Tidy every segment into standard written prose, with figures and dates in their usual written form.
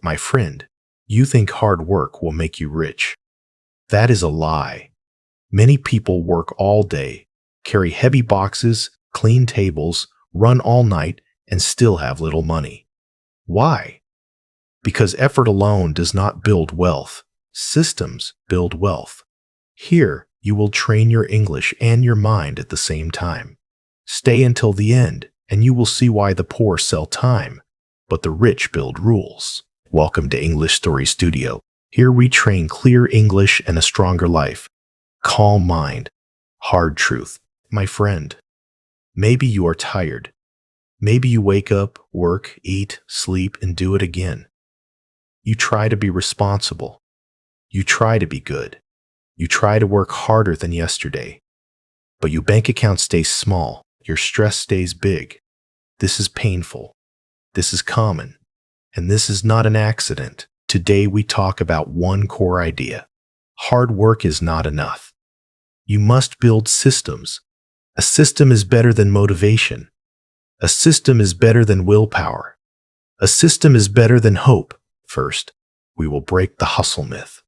My friend, you think hard work will make you rich. That is a lie. Many people work all day, carry heavy boxes, clean tables, run all night, and still have little money. Why? Because effort alone does not build wealth. Systems build wealth. Here, you will train your English and your mind at the same time. Stay until the end, and you will see why the poor sell time, but the rich build rules. Welcome to English Story Studio. Here we train clear English and a stronger life. Calm mind. Hard truth. My friend, maybe you are tired. Maybe you wake up, work, eat, sleep, and do it again. You try to be responsible. You try to be good. You try to work harder than yesterday. But your bank account stays small. Your stress stays big. This is painful. This is common. And this is not an accident. Today we talk about one core idea. Hard work is not enough. You must build systems. A system is better than motivation. A system is better than willpower. A system is better than hope. First, we will break the hustle myth.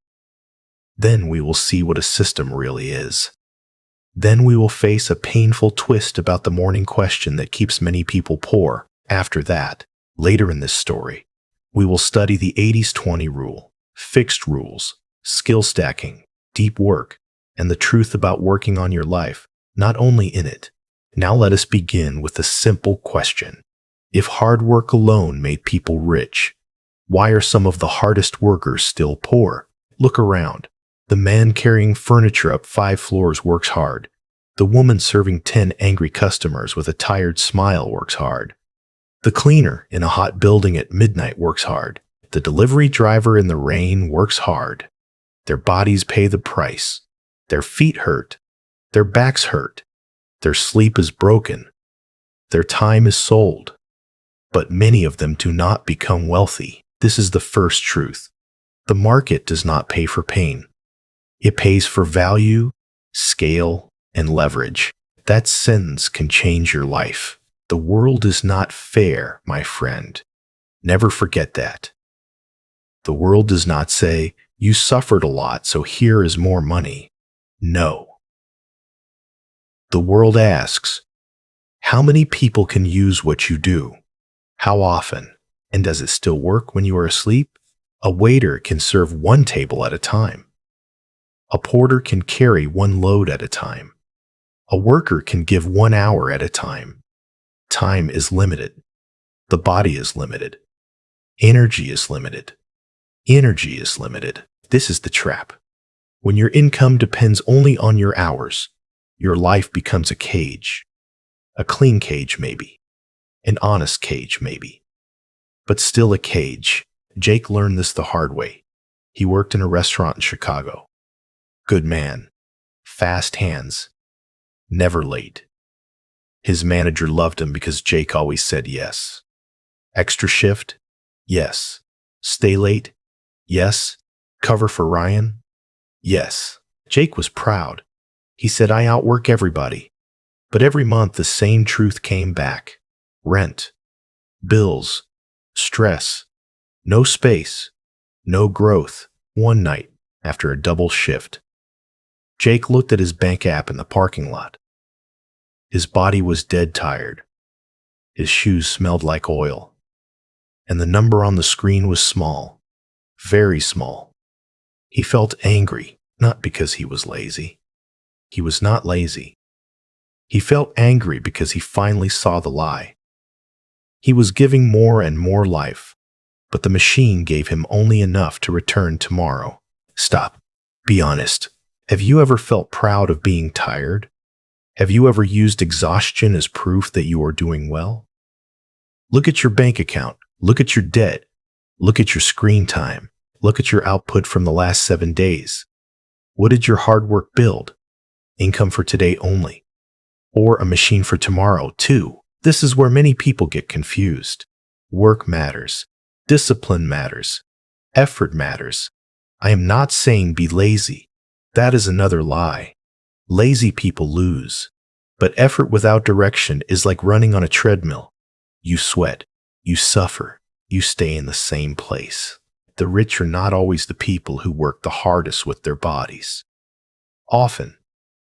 Then we will see what a system really is. Then we will face a painful twist about the morning question that keeps many people poor. After that, later in this story, we will study the 80-20 rule, fixed rules, skill stacking, deep work, and the truth about working on your life, not only in it. Now let us begin with a simple question. If hard work alone made people rich, why are some of the hardest workers still poor? Look around. The man carrying furniture up 5 floors works hard. The woman serving 10 angry customers with a tired smile works hard. The cleaner in a hot building at midnight works hard. The delivery driver in the rain works hard. Their bodies pay the price. Their feet hurt. Their backs hurt. Their sleep is broken. Their time is sold. But many of them do not become wealthy. This is the first truth. The market does not pay for pain. It pays for value, scale, and leverage. That sentence can change your life. The world is not fair, my friend. Never forget that. The world does not say, you suffered a lot, so here is more money. No. The world asks, how many people can use what you do? How often? And does it still work when you are asleep? A waiter can serve 1 table at a time. A porter can carry 1 load at a time. A worker can give 1 hour at a time. Time is limited. The body is limited. Energy is limited. Energy is limited. This is the trap. When your income depends only on your hours, your life becomes a cage. A clean cage, maybe. An honest cage, maybe. But still a cage. Jake learned this the hard way. He worked in a restaurant in Chicago. Good man. Fast hands. Never late. His manager loved him because Jake always said yes. Extra shift? Yes. Stay late? Yes. Cover for Ryan? Yes. Jake was proud. He said, I outwork everybody. But every month the same truth came back. Rent. Bills. Stress. No space. No growth. One night, after a double shift, Jake looked at his bank app in the parking lot. His body was dead tired. His shoes smelled like oil. And the number on the screen was small. Very small. He felt angry, not because he was lazy. He was not lazy. He felt angry because he finally saw the lie. He was giving more and more life, but the machine gave him only enough to return tomorrow. Stop. Be honest. Have you ever felt proud of being tired? Have you ever used exhaustion as proof that you are doing well? Look at your bank account. Look at your debt. Look at your screen time. Look at your output from the last 7 days. What did your hard work build? Income for today only. Or a machine for tomorrow, too. This is where many people get confused. Work matters. Discipline matters. Effort matters. I am not saying be lazy. That is another lie. Lazy people lose. But effort without direction is like running on a treadmill. You sweat. You suffer. You stay in the same place. The rich are not always the people who work the hardest with their bodies. Often,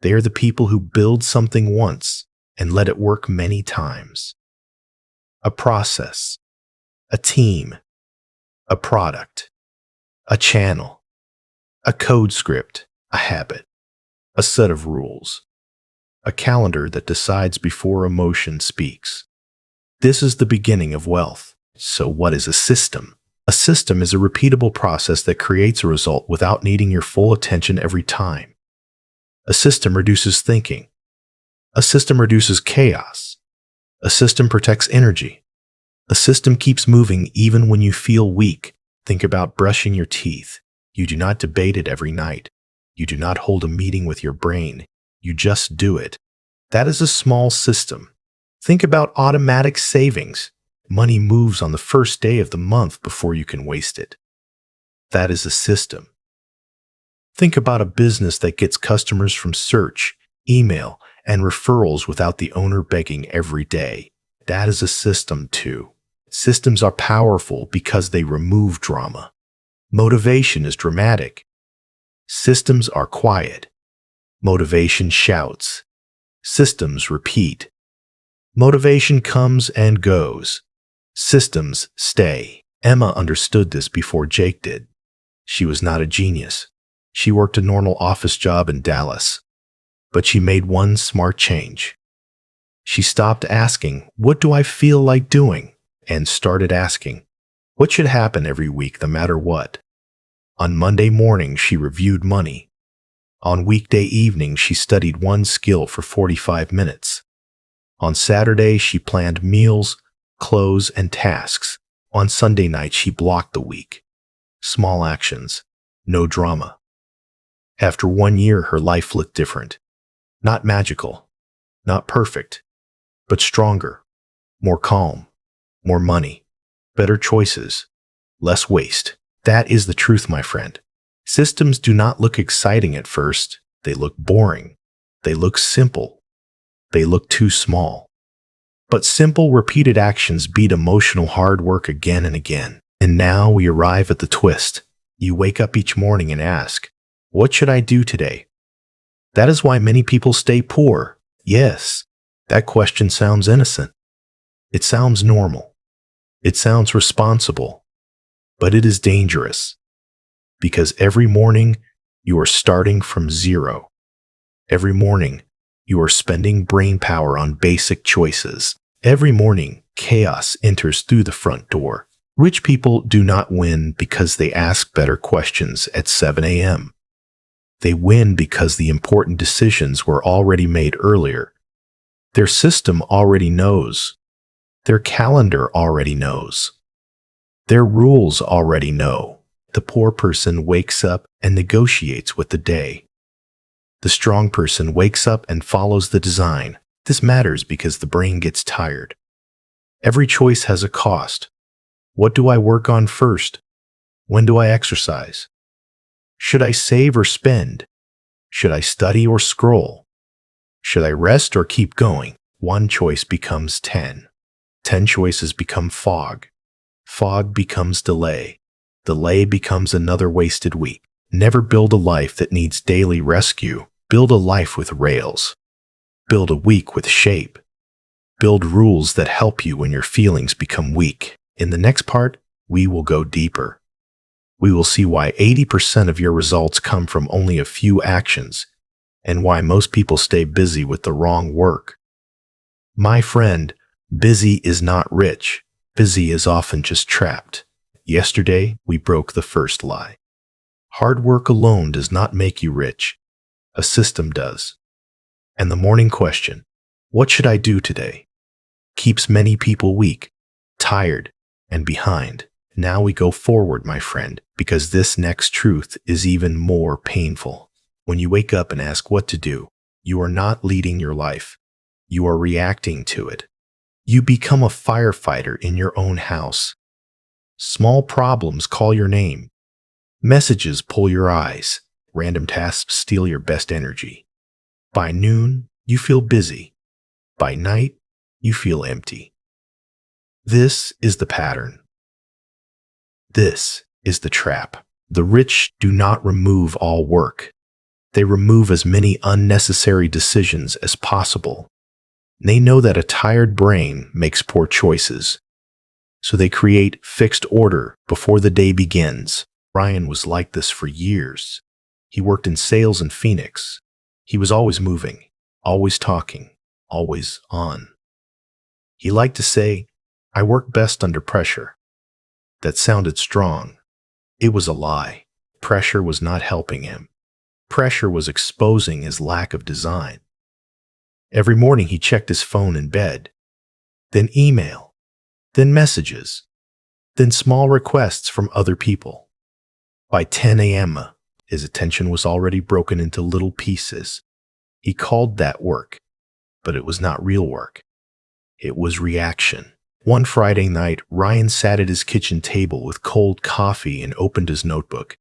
they are the people who build something once and let it work many times. A process, a team, a product, a channel, a code script, a habit, a set of rules, a calendar that decides before emotion speaks. This is the beginning of wealth. So what is a system? A system is a repeatable process that creates a result without needing your full attention every time. A system reduces thinking. A system reduces chaos. A system protects energy. A system keeps moving even when you feel weak. Think about brushing your teeth. You do not debate it every night. You do not hold a meeting with your brain. You just do it. That is a small system. Think about automatic savings. Money moves on the first day of the month before you can waste it. That is a system. Think about a business that gets customers from search, email, and referrals without the owner begging every day. That is a system too. Systems are powerful because they remove drama. Motivation is dramatic. Systems are quiet. Motivation shouts. Systems repeat. Motivation comes and goes. Systems stay. Emma understood this before Jake did. She was not a genius. She worked a normal office job in Dallas. But she made one smart change. She stopped asking, "What do I feel like doing?" and started asking, "What should happen every week no matter what?" On Monday morning, she reviewed money. On weekday evenings, she studied one skill for 45 minutes. On Saturday, she planned meals, clothes, and tasks. On Sunday night, she blocked the week. Small actions, no drama. After 1 year, her life looked different. Not magical, not perfect, but stronger, more calm, more money, better choices, less waste. That is the truth, my friend. Systems do not look exciting at first. They look boring. They look simple. They look too small. But simple, repeated actions beat emotional hard work again and again. And now we arrive at the twist. You wake up each morning and ask, "What should I do today?" That is why many people stay poor. Yes, that question sounds innocent. It sounds normal. It sounds responsible. But it is dangerous. Because every morning, you are starting from zero. Every morning, you are spending brain power on basic choices. Every morning, chaos enters through the front door. Rich people do not win because they ask better questions at 7 a.m. They win because the important decisions were already made earlier. Their system already knows. Their calendar already knows. Their rules already know. The poor person wakes up and negotiates with the day. The strong person wakes up and follows the design. This matters because the brain gets tired. Every choice has a cost. What do I work on first? When do I exercise? Should I save or spend? Should I study or scroll? Should I rest or keep going? One choice becomes 10. 10 choices become fog. Fog becomes delay. Delay becomes another wasted week. Never build a life that needs daily rescue. Build a life with rails. Build a week with shape. Build rules that help you when your feelings become weak. In the next part, we will go deeper. We will see why 80% of your results come from only a few actions, and why most people stay busy with the wrong work. My friend, busy is not rich. Busy is often just trapped. Yesterday, we broke the first lie. Hard work alone does not make you rich. A system does. And the morning question, "What should I do today?" keeps many people weak, tired, and behind. Now we go forward, my friend, because this next truth is even more painful. When you wake up and ask what to do, you are not leading your life. You are reacting to it. You become a firefighter in your own house. Small problems call your name. Messages pull your eyes. Random tasks steal your best energy. By noon, you feel busy. By night, you feel empty. This is the pattern. This is the trap. The rich do not remove all work. They remove as many unnecessary decisions as possible. They know that a tired brain makes poor choices, so they create fixed order before the day begins. Ryan was like this for years. He worked in sales in Phoenix. He was always moving, always talking, always on. He liked to say, "I work best under pressure." That sounded strong. It was a lie. Pressure was not helping him. Pressure was exposing his lack of design. Every morning he checked his phone in bed, then email, then messages, then small requests from other people. By 10 a.m., his attention was already broken into little pieces. He called that work, but it was not real work. It was reaction. One Friday night, Ryan sat at his kitchen table with cold coffee and opened his notebook.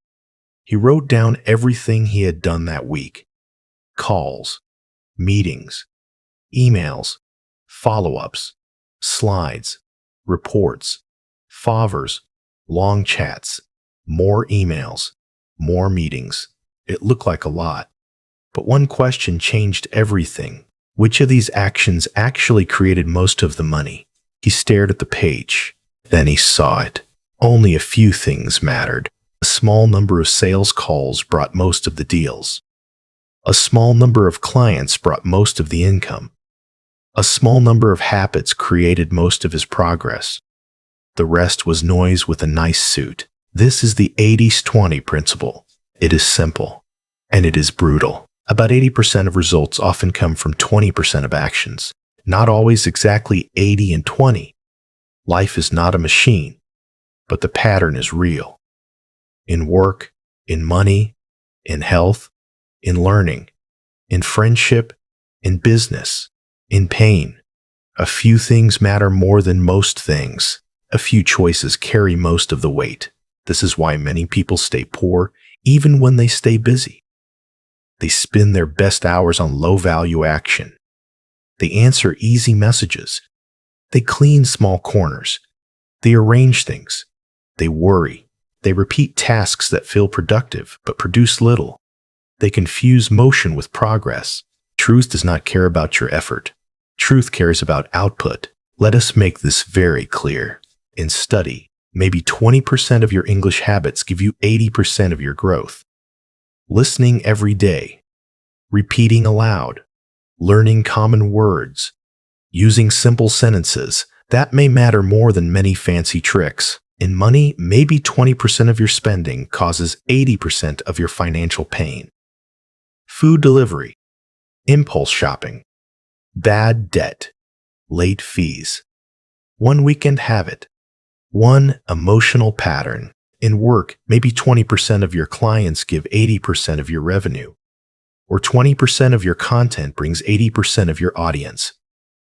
He wrote down everything he had done that week: calls, meetings, emails, follow-ups, slides, reports, favors, long chats, more emails, more meetings. It looked like a lot. But one question changed everything. Which of these actions actually created most of the money? He stared at the page. Then he saw it. Only a few things mattered. A small number of sales calls brought most of the deals. A small number of clients brought most of the income. A small number of habits created most of his progress. The rest was noise with a nice suit. This is the 80-20 principle. It is simple, and it is brutal. About 80% of results often come from 20% of actions. Not always exactly 80 and 20. Life is not a machine, but the pattern is real. In work, in money, in health, in learning, in friendship, in business, in pain. A few things matter more than most things. A few choices carry most of the weight. This is why many people stay poor even when they stay busy. They spend their best hours on low-value action. They answer easy messages. They clean small corners. They arrange things. They worry. They repeat tasks that feel productive but produce little. They confuse motion with progress. Truth does not care about your effort. Truth cares about output. Let us make this very clear. In study, maybe 20% of your English habits give you 80% of your growth. Listening every day, repeating aloud, learning common words, using simple sentences, that may matter more than many fancy tricks. In money, maybe 20% of your spending causes 80% of your financial pain. Food delivery, impulse shopping, bad debt, late fees, one weekend habit, one emotional pattern. In work, maybe 20% of your clients give 80% of your revenue, or 20% of your content brings 80% of your audience,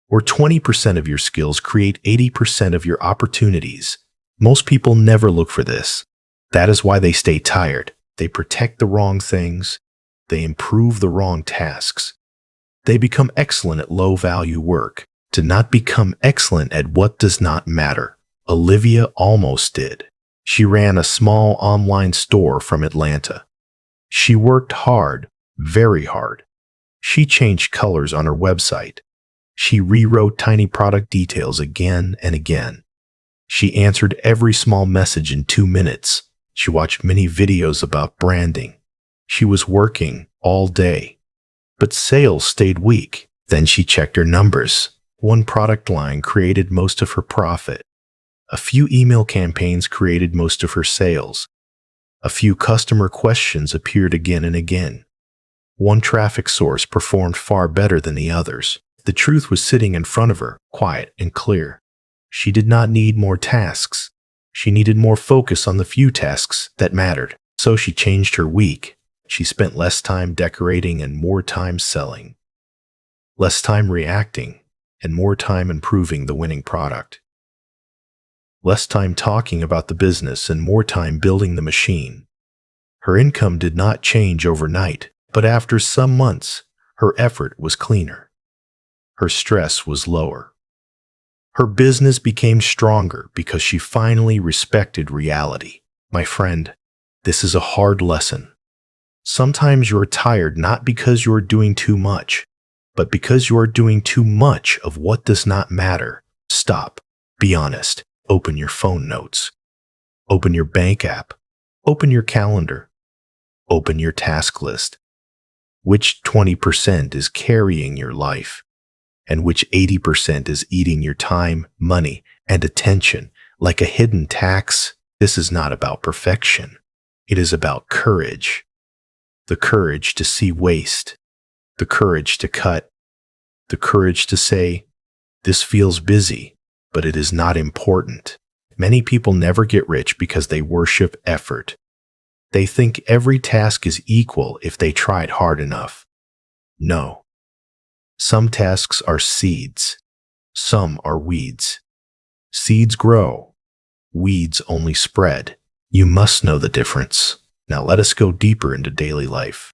or 20% of your skills create 80% of your opportunities. Most people never look for this. That is why they stay tired. They protect the wrong things. They improve the wrong tasks. They become excellent at low-value work, to not become excellent at what does not matter. Olivia almost did. She ran a small online store from Atlanta. She worked hard, very hard. She changed colors on her website. She rewrote tiny product details again and again. She answered every small message in 2 minutes. She watched many videos about branding. She was working all day. But sales stayed weak. Then she checked her numbers. One product line created most of her profit. A few email campaigns created most of her sales. A few customer questions appeared again and again. One traffic source performed far better than the others. The truth was sitting in front of her, quiet and clear. She did not need more tasks. She needed more focus on the few tasks that mattered. So she changed her week. She spent less time decorating and more time selling. Less time reacting and more time improving the winning product. Less time talking about the business and more time building the machine. Her income did not change overnight, but after some months, her effort was cleaner. Her stress was lower. Her business became stronger because she finally respected reality. My friend, this is a hard lesson. Sometimes you're tired not because you're doing too much, but because you are doing too much of what does not matter. Stop. Be honest. Open your phone notes. Open your bank app. Open your calendar. Open your task list. Which 20% is carrying your life? And which 80% is eating your time, money, and attention like a hidden tax? This is not about perfection. It is about courage. The courage to see waste. The courage to cut. The courage to say, this feels busy, but it is not important. Many people never get rich because they worship effort. They think every task is equal if they tried hard enough. No. Some tasks are seeds. Some are weeds. Seeds grow. Weeds only spread. You must know the difference. Now let us go deeper into daily life.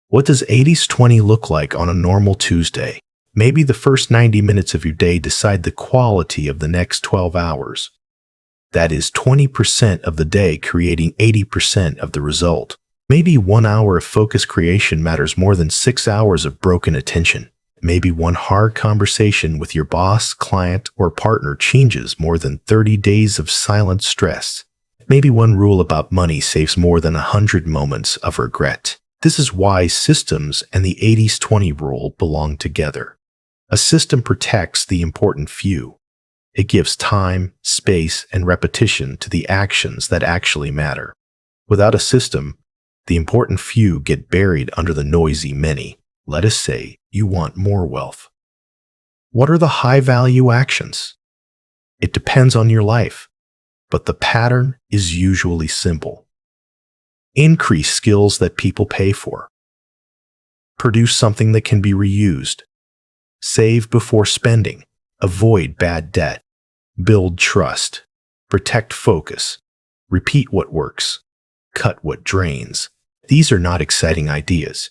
What does 80/20 look like on a normal Tuesday? Maybe the first 90 minutes of your day decide the quality of the next 12 hours. That is 20% of the day creating 80% of the result. Maybe 1 hour of focus creation matters more than 6 hours of broken attention. Maybe one hard conversation with your boss, client, or partner changes more than 30 days of silent stress. Maybe one rule about money saves more than 100 moments of regret. This is why systems and the 80/20 rule belong together. A system protects the important few. It gives time, space, and repetition to the actions that actually matter. Without a system, the important few get buried under the noisy many. Let us say you want more wealth. What are the high-value actions? It depends on your life, but the pattern is usually simple. Increase skills that people pay for. Produce something that can be reused. Save before spending. Avoid bad debt. Build trust. Protect focus. Repeat what works. Cut what drains. These are not exciting ideas.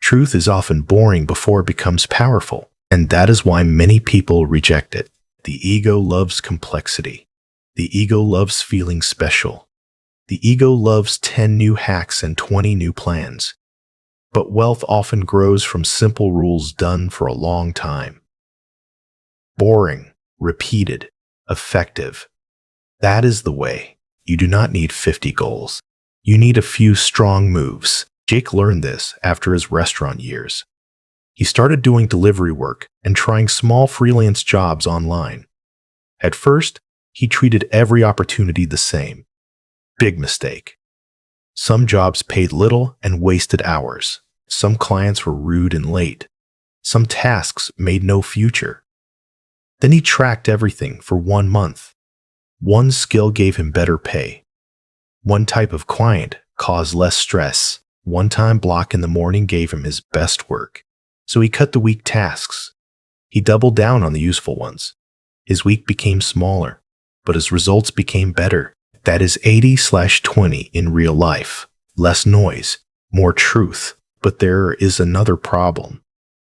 Truth is often boring before it becomes powerful, and that is why many people reject it. The ego loves complexity. The ego loves feeling special. The ego loves 10 new hacks and 20 new plans. But wealth often grows from simple rules done for a long time. Boring, repeated, effective. That is the way. You do not need 50 goals. You need a few strong moves. Jake learned this after his restaurant years. He started doing delivery work and trying small freelance jobs online. At first, he treated every opportunity the same. Big mistake. Some jobs paid little and wasted hours. Some clients were rude and late. Some tasks made no future. Then he tracked everything for 1 month. One skill gave him better pay. One type of client caused less stress. One time block in the morning gave him his best work. So he cut the weak tasks. He doubled down on the useful ones. His week became smaller, but his results became better. That is 80/20 in real life. Less noise, more truth. But there is another problem.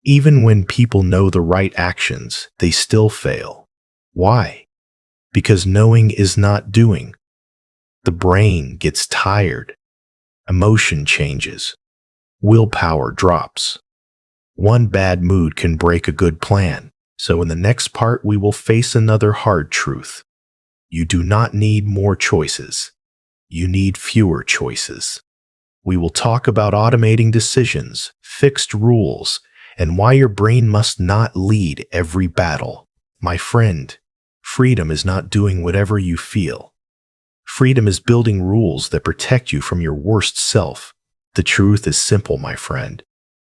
Even when people know the right actions, they still fail. Why? Because knowing is not doing. The brain gets tired. Emotion changes. Willpower drops. One bad mood can break a good plan. So in the next part, we will face another hard truth. You do not need more choices. You need fewer choices. We will talk about automating decisions, fixed rules, and why your brain must not lead every battle. My friend, freedom is not doing whatever you feel. Freedom is building rules that protect you from your worst self. The truth is simple, my friend.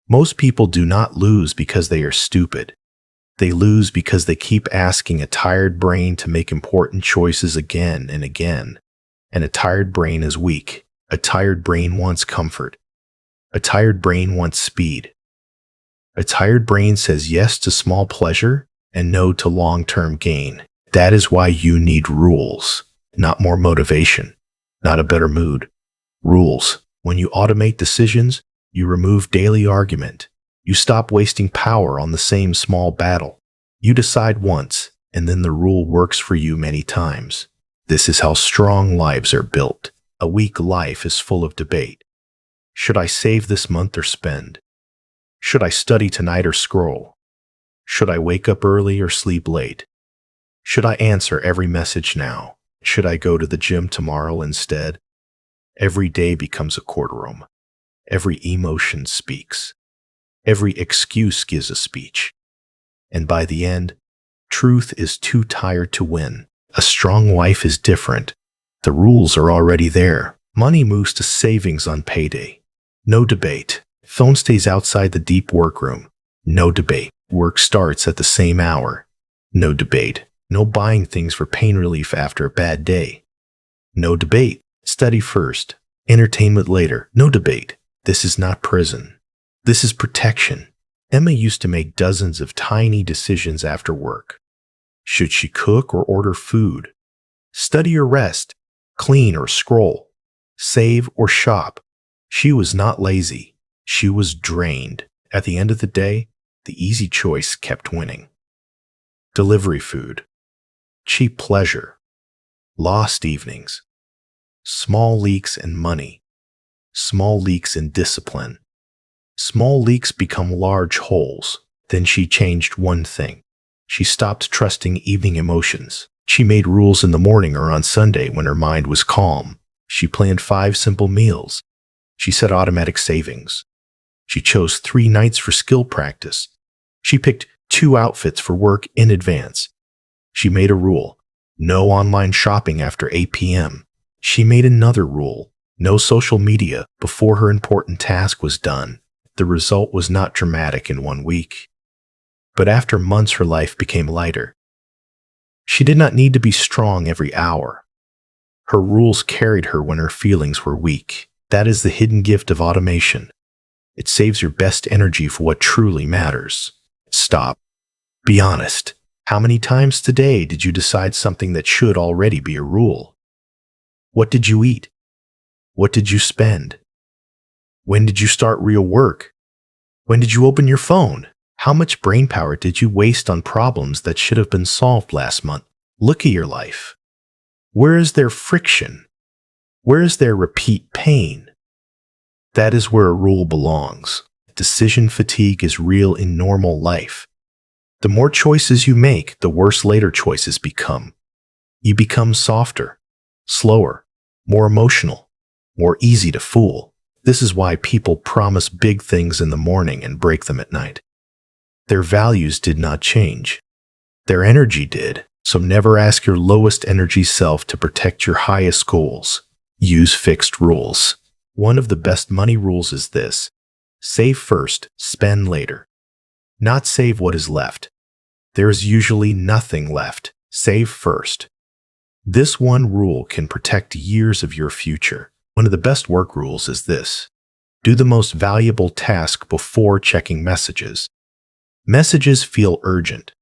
Most people do not lose because they are stupid. They lose because they keep asking a tired brain to make important choices again and again. And a tired brain is weak. A tired brain wants comfort. A tired brain wants speed. A tired brain says yes to small pleasure and no to long-term gain. That is why you need rules, not more motivation, not a better mood. Rules. When you automate decisions, you remove daily argument. You stop wasting power on the same small battle. You decide once, and then the rule works for you many times. This is how strong lives are built. A weak life is full of debate. Should I save this month or spend? Should I study tonight or scroll? Should I wake up early or sleep late? Should I answer every message now? Should I go to the gym tomorrow instead? Every day becomes a courtroom. Every emotion speaks. Every excuse gives a speech. And by the end, truth is too tired to win. A strong wife is different. The rules are already there. Money moves to savings on payday. No debate. Phone stays outside the deep workroom. No debate. Work starts at the same hour. No debate. No buying things for pain relief after a bad day. No debate. Study first. Entertainment later. No debate. This is not prison. This is protection. Emma used to make dozens of tiny decisions after work. Should she cook or order food? Study or rest? Clean or scroll? Save or shop? She was not lazy. She was drained. At the end of the day, the easy choice kept winning. Delivery food. Cheap pleasure. Lost evenings. Small leaks in money. Small leaks in discipline. Small leaks become large holes. Then she changed one thing. She stopped trusting evening emotions. She made rules in the morning or on Sunday when her mind was calm. She planned 5 simple meals. She set automatic savings. She chose 3 nights for skill practice. She picked 2 outfits for work in advance. She made a rule. No online shopping after 8 p.m. She made another rule. No social media before her important task was done. The result was not dramatic in 1 week. But after months, her life became lighter. She did not need to be strong every hour. Her rules carried her when her feelings were weak. That is the hidden gift of automation. It saves your best energy for what truly matters. Stop. Be honest. How many times today did you decide something that should already be a rule? What did you eat? What did you spend? When did you start real work? When did you open your phone? How much brain power did you waste on problems that should have been solved last month? Look at your life. Where is there friction? Where is there repeat pain? That is where a rule belongs. Decision fatigue is real in normal life. The more choices you make, the worse later choices become. You become softer, slower, more emotional, more easy to fool. This is why people promise big things in the morning and break them at night. Their values did not change. Their energy did. So never ask your lowest energy self to protect your highest goals. Use fixed rules. One of the best money rules is this: save first, spend later. Not save what is left. There is usually nothing left. Save first. This one rule can protect years of your future. One of the best work rules is this: do the most valuable task before checking messages. Messages feel urgent.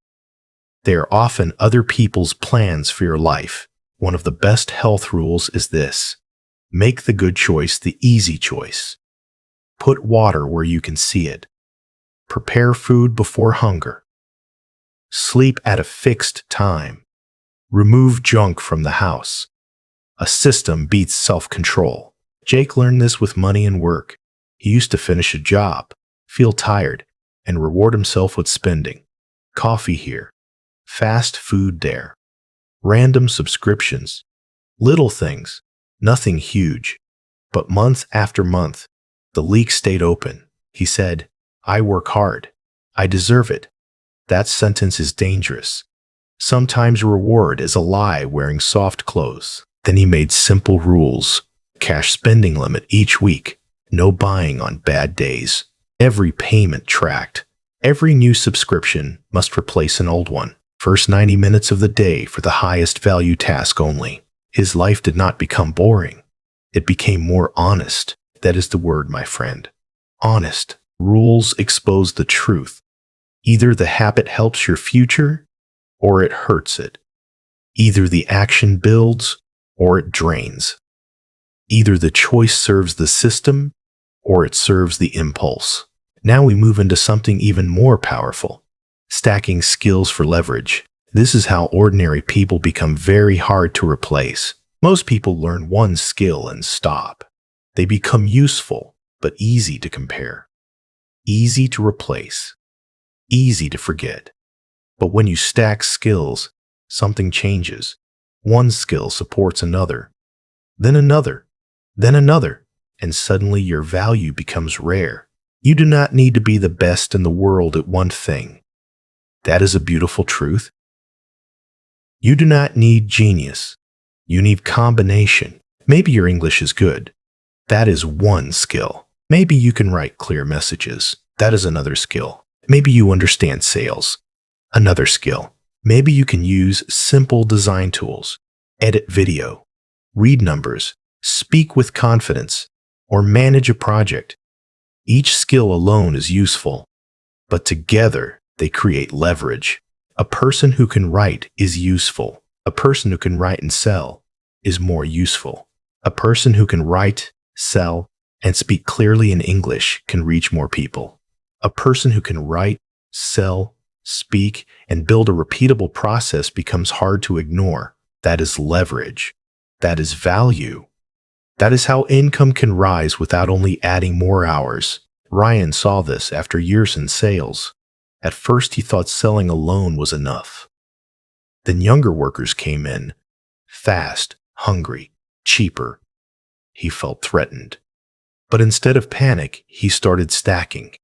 They are often other people's plans for your life. One of the best health rules is this: make the good choice the easy choice. Put water where you can see it. Prepare food before hunger. Sleep at a fixed time. Remove junk from the house. A system beats self-control. Jake learned this with money and work. He used to finish a job, feel tired, and reward himself with spending. Coffee here. Fast food there. Random subscriptions. Little things. Nothing huge. But month after month, the leak stayed open. He said, "I work hard. I deserve it." That sentence is dangerous. Sometimes reward is a lie wearing soft clothes. Then he made simple rules. Cash spending limit each week. No buying on bad days. Every payment tracked. Every new subscription must replace an old one. First 90 minutes of the day for the highest value task only. His life did not become boring. It became more honest. That is the word, my friend. Honest. Rules expose the truth. Either the habit helps your future, or it hurts it. Either the action builds, or it drains. Either the choice serves the system, or it serves the impulse. Now we move into something even more powerful: stacking skills for leverage. This is how ordinary people become very hard to replace. Most people learn one skill and stop. They become useful, but easy to compare, easy to replace, easy to forget. But when you stack skills, something changes. One skill supports another, then another, then another, and suddenly your value becomes rare. You do not need to be the best in the world at one thing. That is a beautiful truth. You do not need genius. You need combination. Maybe your English is good. That is one skill. Maybe you can write clear messages. That is another skill. Maybe you understand sales. Another skill. Maybe you can use simple design tools, edit video, read numbers, speak with confidence, or manage a project. Each skill alone is useful, but together they create leverage. A person who can write is useful. A person who can write and sell is more useful. A person who can write, sell, and speak clearly in English can reach more people. A person who can write, sell, speak, and build a repeatable process becomes hard to ignore. That is leverage. That is value. That is how income can rise without only adding more hours. Ryan saw this after years in sales. At first, he thought selling alone was enough. Then younger workers came in, fast, hungry, cheaper. He felt threatened. But instead of panic, he started stacking.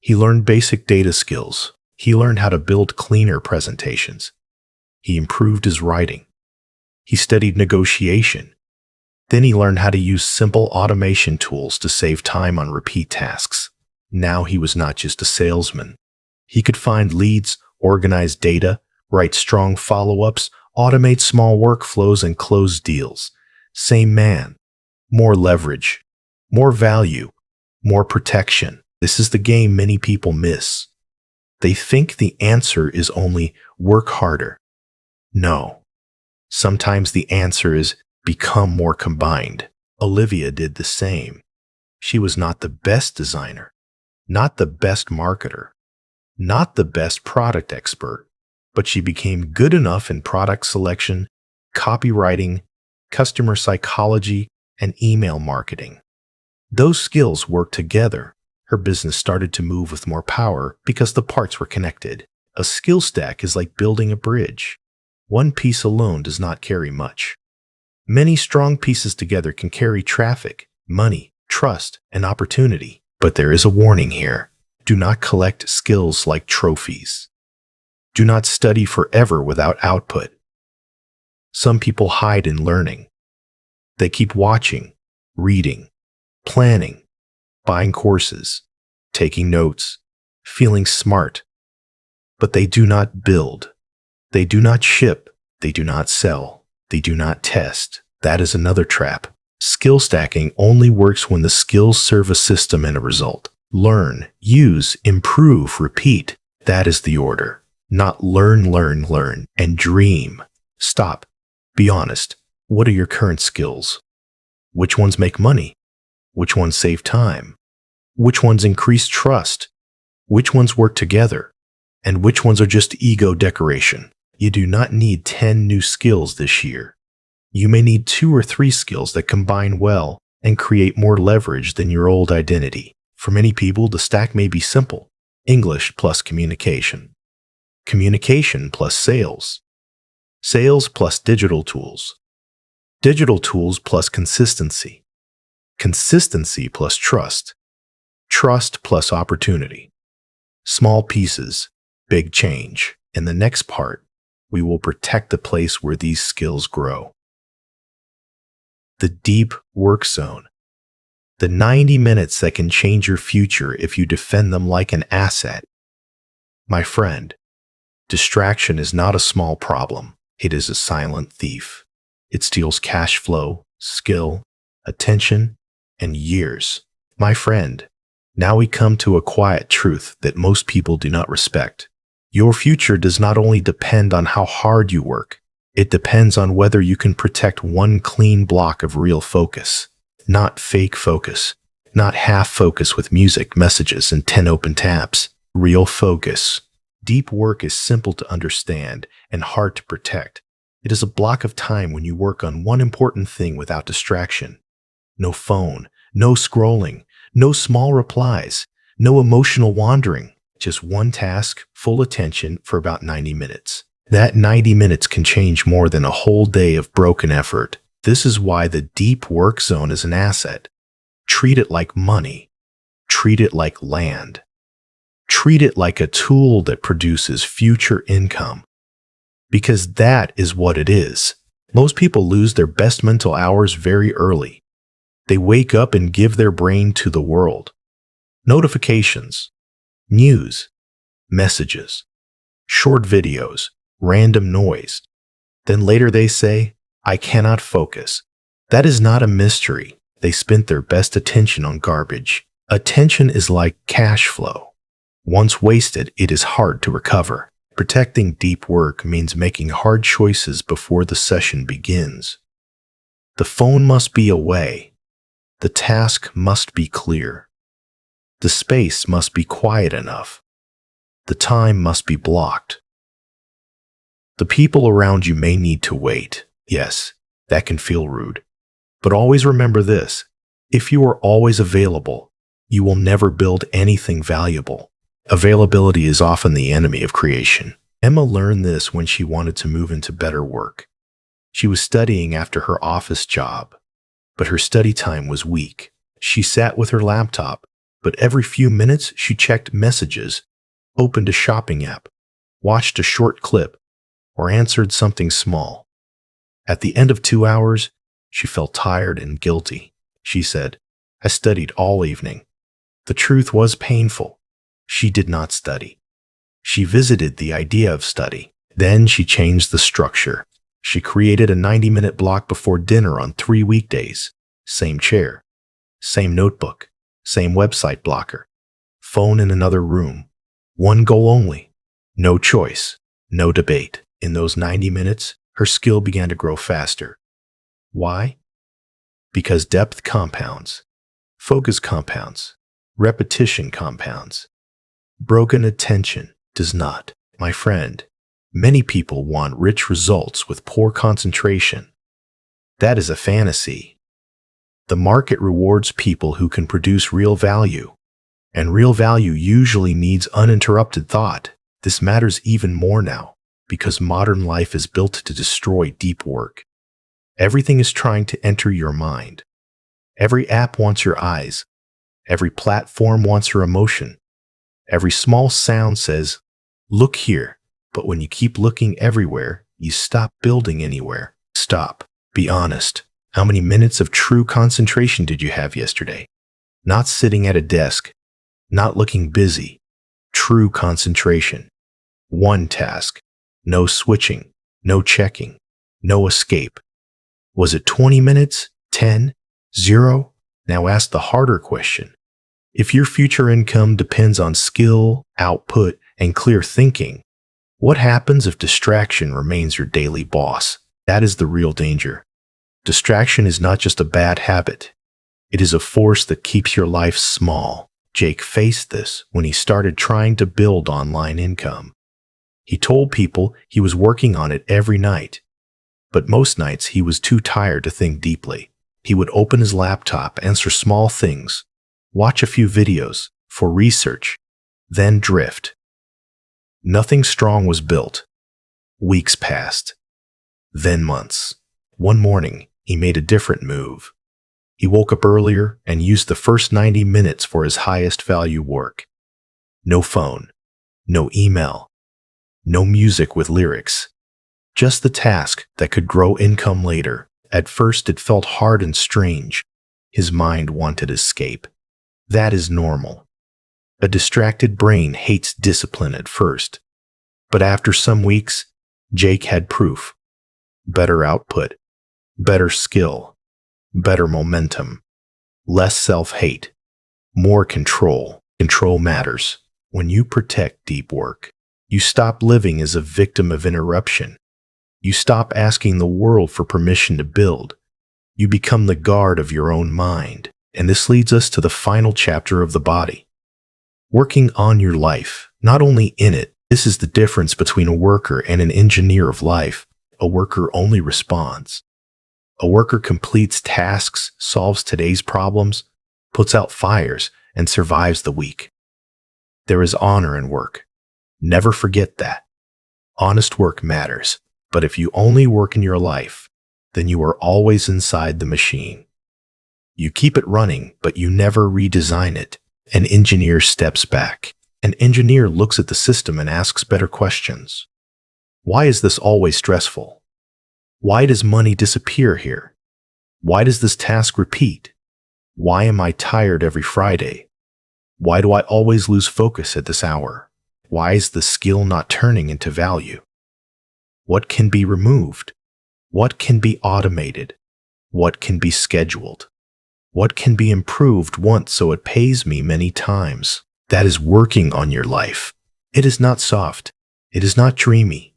He learned basic data skills. He learned how to build cleaner presentations. He improved his writing. He studied negotiation. Then he learned how to use simple automation tools to save time on repeat tasks. Now he was not just a salesman. He could find leads, organize data, write strong follow-ups, automate small workflows, and close deals. Same man. More leverage. More value. More protection. This is the game many people miss. They think the answer is only work harder. No. Sometimes the answer is become more combined. Olivia did the same. She was not the best designer, not the best marketer, not the best product expert, but she became good enough in product selection, copywriting, customer psychology, and email marketing. Those skills worked together. Her business started to move with more power because the parts were connected. A skill stack is like building a bridge. One piece alone does not carry much. Many strong pieces together can carry traffic, money, trust, and opportunity. But there is a warning here. Do not collect skills like trophies. Do not study forever without output. Some people hide in learning. They keep watching, reading, planning, buying courses, taking notes, feeling smart. But they do not build. They do not ship. They do not sell. They do not test. That is another trap. Skill stacking only works when the skills serve a system and a result. Learn, use, improve, repeat. That is the order. Not learn, and dream. Stop. Be honest. What are your current skills? Which ones make money? Which ones save time? Which ones increase trust? Which ones work together? And which ones are just ego decoration? You do not need 10 new skills this year. You may need 2 or 3 skills that combine well and create more leverage than your old identity. For many people, the stack may be simple. English plus communication. Communication plus sales. Sales plus digital tools. Digital tools plus consistency. Consistency plus trust. Trust plus opportunity. Small pieces, big change. In the next part, we will protect the place where these skills grow. The deep work zone. The 90 minutes that can change your future if you defend them like an asset. My friend, distraction is not a small problem. It is a silent thief. It steals cash flow, skill, attention, and years. My friend, now we come to a quiet truth that most people do not respect. Your future does not only depend on how hard you work, it depends on whether you can protect one clean block of real focus, not fake focus, not half focus with music, messages, and 10 open tabs. Real focus. Deep work is simple to understand and hard to protect. It is a block of time when you work on one important thing without distraction. No phone, no scrolling, no small replies, no emotional wandering, just one task, full attention for about 90 minutes. That 90 minutes can change more than a whole day of broken effort. This is why the deep work zone is an asset. Treat it like money. Treat it like land. Treat it like a tool that produces future income. Because that is what it is. Most people lose their best mental hours very early. They wake up and give their brain to the world. Notifications, news, messages, short videos, random noise. Then later they say, I cannot focus. That is not a mystery. They spent their best attention on garbage. Attention is like cash flow. Once wasted, it is hard to recover. Protecting deep work means making hard choices before the session begins. The phone must be away. The task must be clear. The space must be quiet enough. The time must be blocked. The people around you may need to wait. Yes, that can feel rude. But always remember this. If you are always available, you will never build anything valuable. Availability is often the enemy of creation. Emma learned this when she wanted to move into better work. She was studying after her office job, but her study time was weak. She sat with her laptop, but every few minutes she checked messages, opened a shopping app, watched a short clip, or answered something small. At the end of 2 hours, she felt tired and guilty. She said, I studied all evening. The truth was painful. She did not study. She visited the idea of study. Then she changed the structure. She created a 90-minute block before dinner on 3 weekdays. Same chair, same notebook, same website blocker, phone in another room. One goal only. No choice, no debate. In those 90 minutes, her skill began to grow faster. Why? Because depth compounds, focus compounds, repetition compounds. Broken attention does not. My friend, many people want rich results with poor concentration. That is a fantasy. The market rewards people who can produce real value, and real value usually needs uninterrupted thought. This matters even more now, because modern life is built to destroy deep work. Everything is trying to enter your mind. Every app wants your eyes. Every platform wants your emotion. Every small sound says, look here. But when you keep looking everywhere, you stop building anywhere. Stop. Be honest. How many minutes of true concentration did you have yesterday? Not sitting at a desk. Not looking busy. True concentration. One task. No switching. No checking. No escape. Was it 20 minutes? 10? 0? Now ask the harder question. If your future income depends on skill, output, and clear thinking, what happens if distraction remains your daily boss? That is the real danger. Distraction is not just a bad habit. It is a force that keeps your life small. Jake faced this when he started trying to build online income. He told people he was working on it every night, but most nights he was too tired to think deeply. He would open his laptop, answer small things, watch a few videos for research, then drift. Nothing strong was built. Weeks passed, then months. One morning, he made a different move. He woke up earlier and used the first 90 minutes for his highest value work. No phone, no email, no music with lyrics. Just the task that could grow income later. At first, it felt hard and strange. His mind wanted escape. That is normal. A distracted brain hates discipline at first. But after some weeks, Jake had proof. Better output, better skill, better momentum, less self-hate, more control. Control matters. When you protect deep work, you stop living as a victim of interruption. You stop asking the world for permission to build. You become the guard of your own mind. And this leads us to the final chapter of the body. Working on your life, not only in it. This is the difference between a worker and an engineer of life. A worker only responds. A worker completes tasks, solves today's problems, puts out fires, and survives the week. There is honor in work. Never forget that. Honest work matters, but if you only work in your life, then you are always inside the machine. You keep it running, but you never redesign it. An engineer steps back. An engineer looks at the system and asks better questions. Why is this always stressful? Why does money disappear here? Why does this task repeat? Why am I tired every Friday? Why do I always lose focus at this hour? Why is the skill not turning into value? What can be removed? What can be automated? What can be scheduled? What can be improved once so it pays me many times? That is working on your life. It is not soft. It is not dreamy.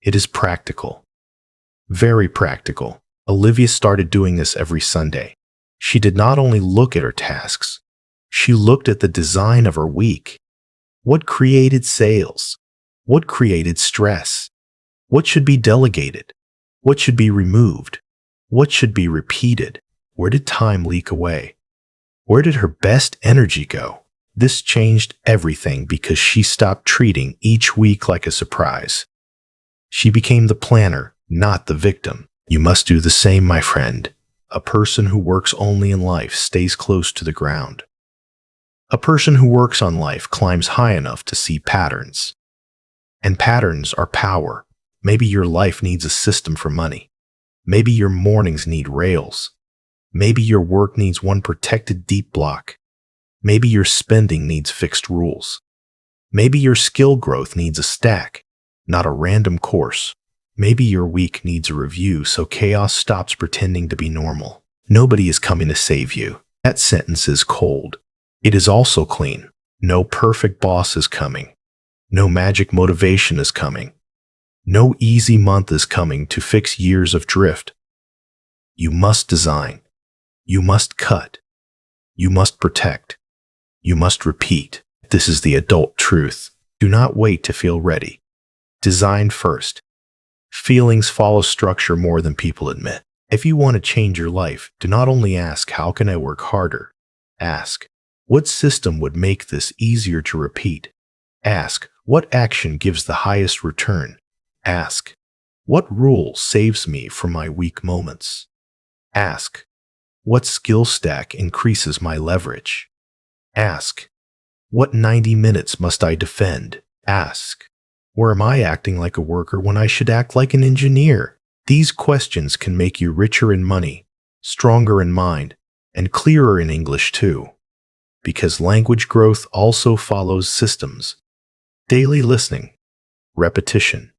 It is practical. Very practical. Olivia started doing this every Sunday. She did not only look at her tasks, she looked at the design of her week. What created sales? What created stress? What should be delegated? What should be removed? What should be repeated? Where did time leak away? Where did her best energy go? This changed everything because she stopped treating each week like a surprise. She became the planner, not the victim. You must do the same, my friend. A person who works only in life stays close to the ground. A person who works on life climbs high enough to see patterns. And patterns are power. Maybe your life needs a system for money. Maybe your mornings need rails. Maybe your work needs one protected deep block. Maybe your spending needs fixed rules. Maybe your skill growth needs a stack, not a random course. Maybe your week needs a review so chaos stops pretending to be normal. Nobody is coming to save you. That sentence is cold. It is also clean. No perfect boss is coming. No magic motivation is coming. No easy month is coming to fix years of drift. You must design. You must cut. You must protect. You must repeat. This is the adult truth. Do not wait to feel ready. Design first. Feelings follow structure more than people admit. If you want to change your life, do not only ask, how can I work harder? Ask, what system would make this easier to repeat? Ask, what action gives the highest return? Ask, what rule saves me from my weak moments? Ask, what skill stack increases my leverage? Ask, what 90 minutes must I defend? Ask, or am I acting like a worker when I should act like an engineer? These questions can make you richer in money, stronger in mind, and clearer in English too. Because language growth also follows systems. Daily listening, repetition,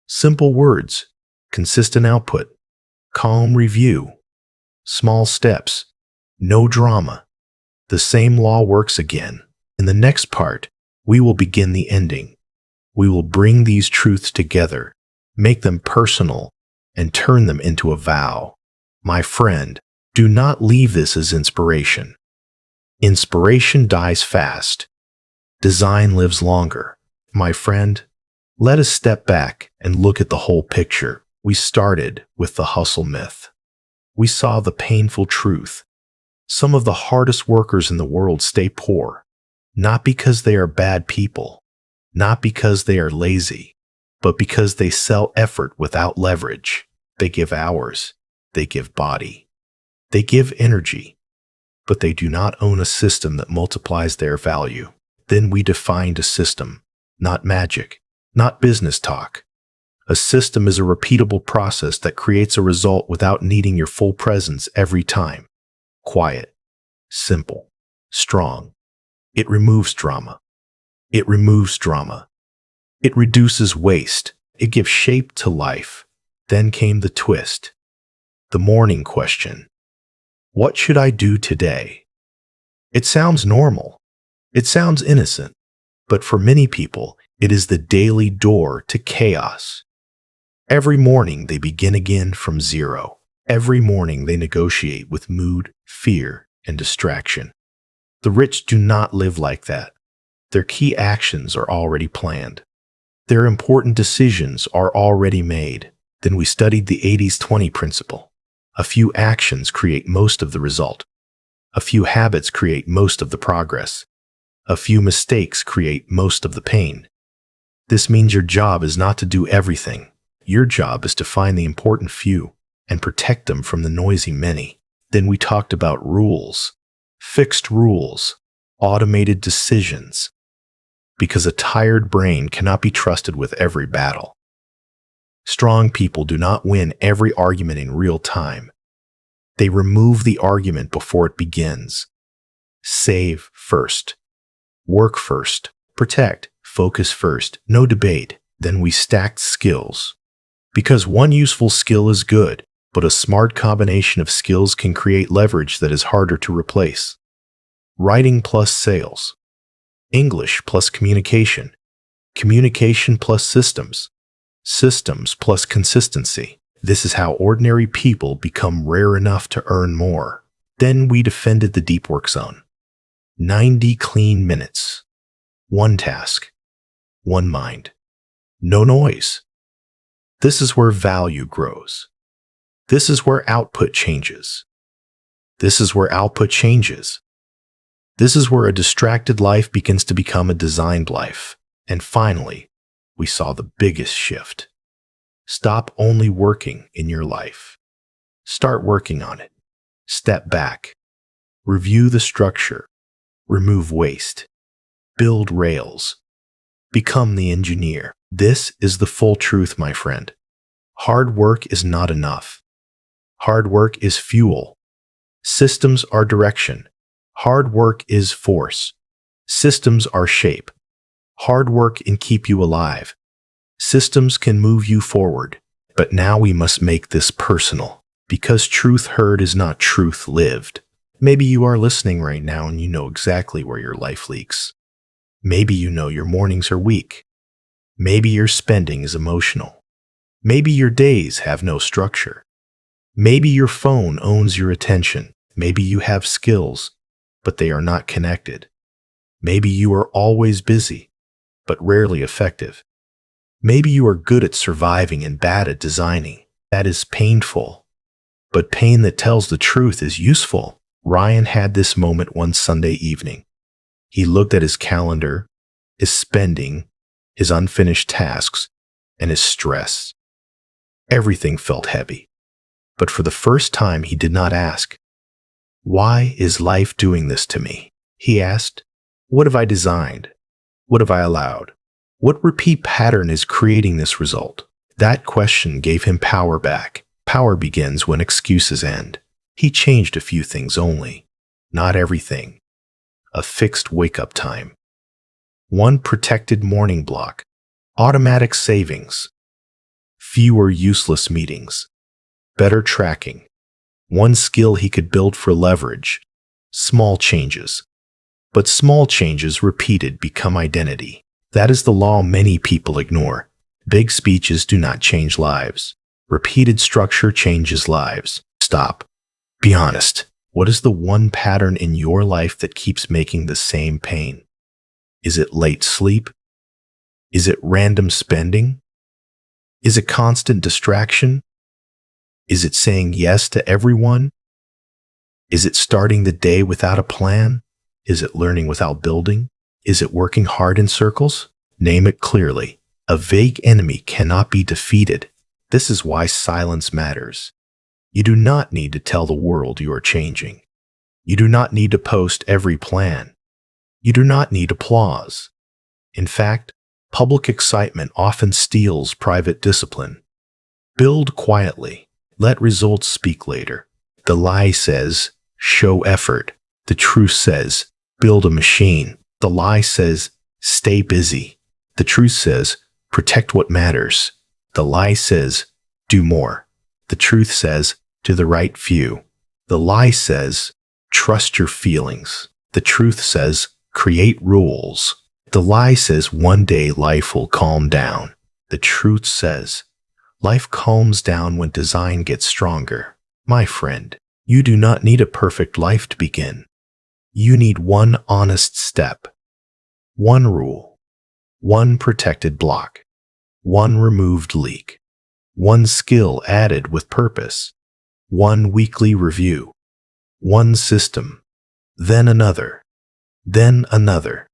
simple words, consistent output, calm review, small steps, no drama. The same law works again. In the next part, we will begin the ending. We will bring these truths together, make them personal, and turn them into a vow. My friend, do not leave this as inspiration. Inspiration dies fast. Design lives longer. My friend, let us step back and look at the whole picture. We started with the hustle myth. We saw the painful truth. Some of the hardest workers in the world stay poor, not because they are bad people, not because they are lazy, but because they sell effort without leverage. They give hours, they give body, they give energy, but they do not own a system that multiplies their value. Then we defined a system, not magic, not business talk. A system is a repeatable process that creates a result without needing your full presence every time. Quiet, simple, strong. It removes drama. It removes drama. It reduces waste. It gives shape to life. Then came the twist. The morning question. What should I do today? It sounds normal. It sounds innocent. But for many people, it is the daily door to chaos. Every morning they begin again from zero. Every morning they negotiate with mood, fear, and distraction. The rich do not live like that. Their key actions are already planned. Their important decisions are already made. Then we studied the 80-20 principle. A few actions create most of the result. A few habits create most of the progress. A few mistakes create most of the pain. This means your job is not to do everything. Your job is to find the important few and protect them from the noisy many. Then we talked about rules, fixed rules, automated decisions, because a tired brain cannot be trusted with every battle. Strong people do not win every argument in real time. They remove the argument before it begins. Save first. Work first. Protect. Focus first. No debate. Then we stacked skills. Because one useful skill is good, but a smart combination of skills can create leverage that is harder to replace. Writing plus sales. English plus communication. Communication plus systems. Systems plus consistency. This is how ordinary people become rare enough to earn more. Then we defended the deep work zone. 90 clean minutes. One task. One mind. No noise. This is where value grows. This is where output changes. This is where output changes. This is where a distracted life begins to become a designed life. And finally, we saw the biggest shift. Stop only working in your life. Start working on it. Step back. Review the structure. Remove waste. Build rails. Become the engineer. This is the full truth, my friend. Hard work is not enough. Hard work is fuel. Systems are direction. Hard work is force. Systems are shape. Hard work can keep you alive. Systems can move you forward. But now we must make this personal, because truth heard is not truth lived. Maybe you are listening right now and you know exactly where your life leaks. Maybe you know your mornings are weak. Maybe your spending is emotional. Maybe your days have no structure. Maybe your phone owns your attention. Maybe you have skills, but they are not connected. Maybe you are always busy, but rarely effective. Maybe you are good at surviving and bad at designing. That is painful. But pain that tells the truth is useful. Ryan had this moment one Sunday evening. He looked at his calendar, his spending, his unfinished tasks, and his stress. Everything felt heavy. But for the first time, he did not ask, "Why is life doing this to me?" He asked, "What have I designed? What have I allowed? What repeat pattern is creating this result?" That question gave him power back. Power begins when excuses end. He changed a few things only, not everything. A fixed wake-up time. One protected morning block. Automatic savings. Fewer useless meetings. Better tracking. One skill he could build for leverage. Small changes. But small changes repeated become identity. That is the law many people ignore. Big speeches do not change lives. Repeated structure changes lives. Stop. Be honest. What is the one pattern in your life that keeps making the same pain? Is it late sleep? Is it random spending? Is it constant distraction? Is it saying yes to everyone? Is it starting the day without a plan? Is it learning without building? Is it working hard in circles? Name it clearly. A vague enemy cannot be defeated. This is why silence matters. You do not need to tell the world you are changing. You do not need to post every plan. You do not need applause. In fact, public excitement often steals private discipline. Build quietly. Let results speak later. The lie says, show effort. The truth says, build a machine. The lie says, stay busy. The truth says, protect what matters. The lie says, do more. The truth says, to the right few. The lie says, trust your feelings. The truth says, create rules. The lie says, one day life will calm down. The truth says, life calms down when design gets stronger. My friend, you do not need a perfect life to begin. You need one honest step. One rule. One protected block. One removed leak. one skill added with purpose, one weekly review, one system, then another, then another,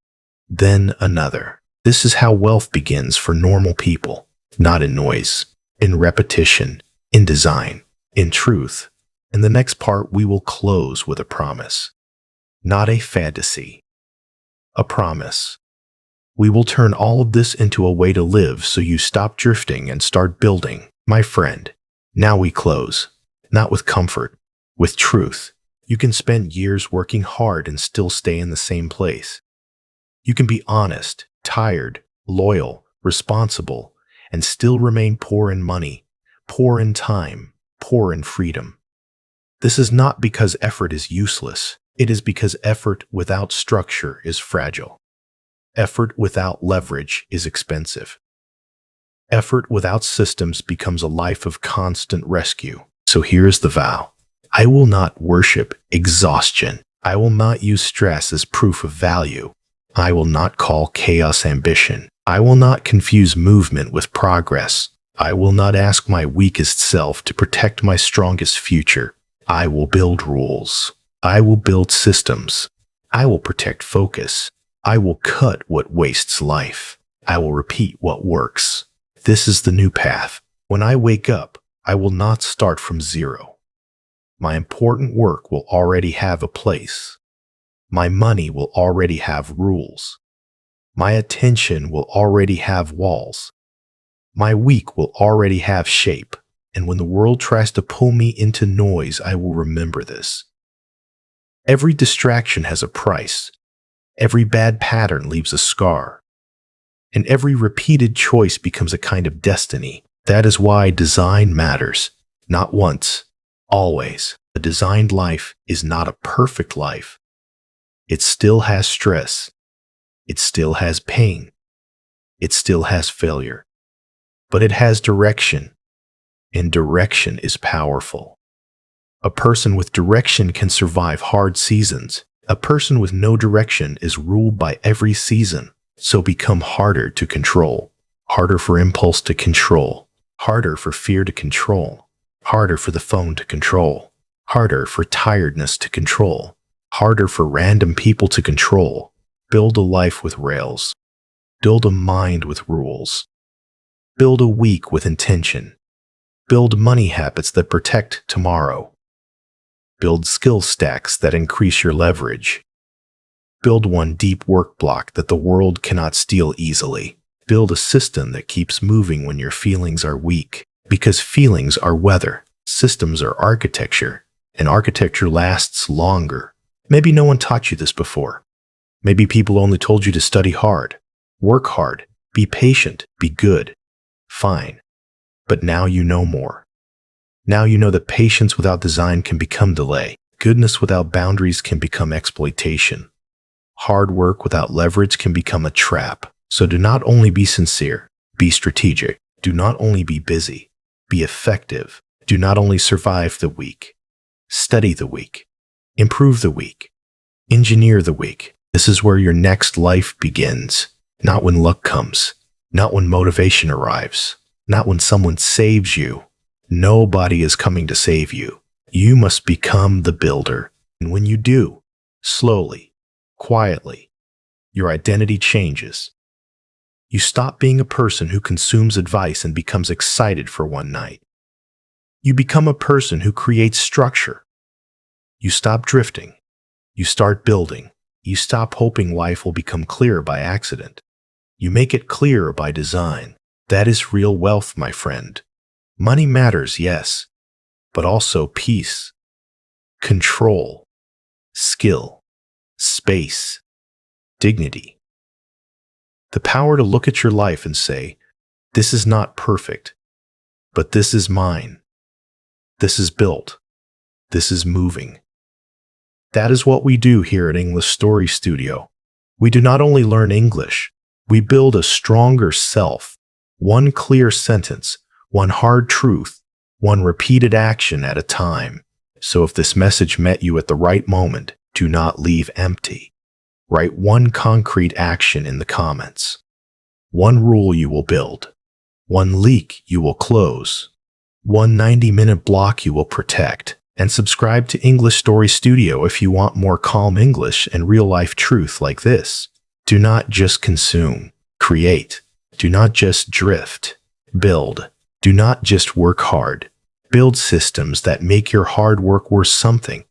then another. This is how wealth begins for normal people, not in noise, in repetition, in design, in truth. In the next part, we will close with a promise, not a fantasy, a promise. We will turn all of this into a way to live so you stop drifting and start building. My friend, now we close, not with comfort, with truth. You can spend years working hard and still stay in the same place. You can be honest, tired, loyal, responsible, and still remain poor in money, poor in time, poor in freedom. This is not because effort is useless. It is because effort without structure is fragile. Effort without leverage is expensive. Effort without systems becomes a life of constant rescue. So here's the vow. I will not worship exhaustion. I will not use stress as proof of value. I will not call chaos ambition. I will not confuse movement with progress. I will not ask my weakest self to protect my strongest future. I will build rules. I will build systems. I will protect focus. I will cut what wastes life. I will repeat what works. This is the new path. When I wake up, I will not start from zero. My important work will already have a place. My money will already have rules. My attention will already have walls. My week will already have shape. And when the world tries to pull me into noise, I will remember this. Every distraction has a price. Every bad pattern leaves a scar. And every repeated choice becomes a kind of destiny. That is why design matters. Not once, always. A designed life is not a perfect life. It still has stress. It still has pain. It still has failure. But it has direction. And direction is powerful. A person with direction can survive hard seasons. A person with no direction is ruled by every season. So become harder to control. Harder for impulse to control. Harder for fear to control. Harder for the phone to control. Harder for tiredness to control. Harder for random people to control. Build a life with rails. Build a mind with rules. Build a week with intention. Build money habits that protect tomorrow. Build skill stacks that increase your leverage. Build one deep work block that the world cannot steal easily. Build a system that keeps moving when your feelings are weak. Because feelings are weather, systems are architecture, and architecture lasts longer. Maybe no one taught you this before. Maybe people only told you to study hard, work hard, be patient, be good. Fine. But now you know more. Now you know that patience without design can become delay. Goodness without boundaries can become exploitation. Hard work without leverage can become a trap. So do not only be sincere, be strategic. Do not only be busy, be effective. Do not only survive the week. Study the week. Improve the week. Engineer the week. This is where your next life begins. Not when luck comes. Not when motivation arrives. Not when someone saves you. Nobody is coming to save you. You must become the builder. And when you do, slowly, quietly, your identity changes. You stop being a person who consumes advice and becomes excited for one night. You become a person who creates structure. You stop drifting. You start building. You stop hoping life will become clear by accident. You make it clearer by design. That is real wealth, my friend. Money matters, yes, but also peace, control, skill, space, dignity. The power to look at your life and say, this is not perfect, but this is mine. This is built. This is moving. That is what we do here at English Story Studio. We do not only learn English, we build a stronger self. One clear sentence, one hard truth, one repeated action at a time. So if this message met you at the right moment, do not leave empty. Write one concrete action in the comments. One rule you will build. One leak you will close. One 90-minute block you will protect. And subscribe to English Story Studio if you want more calm English and real-life truth like this. Do not just consume. Create. Do not just drift. Build. Do not just work hard. Build systems that make your hard work worth something.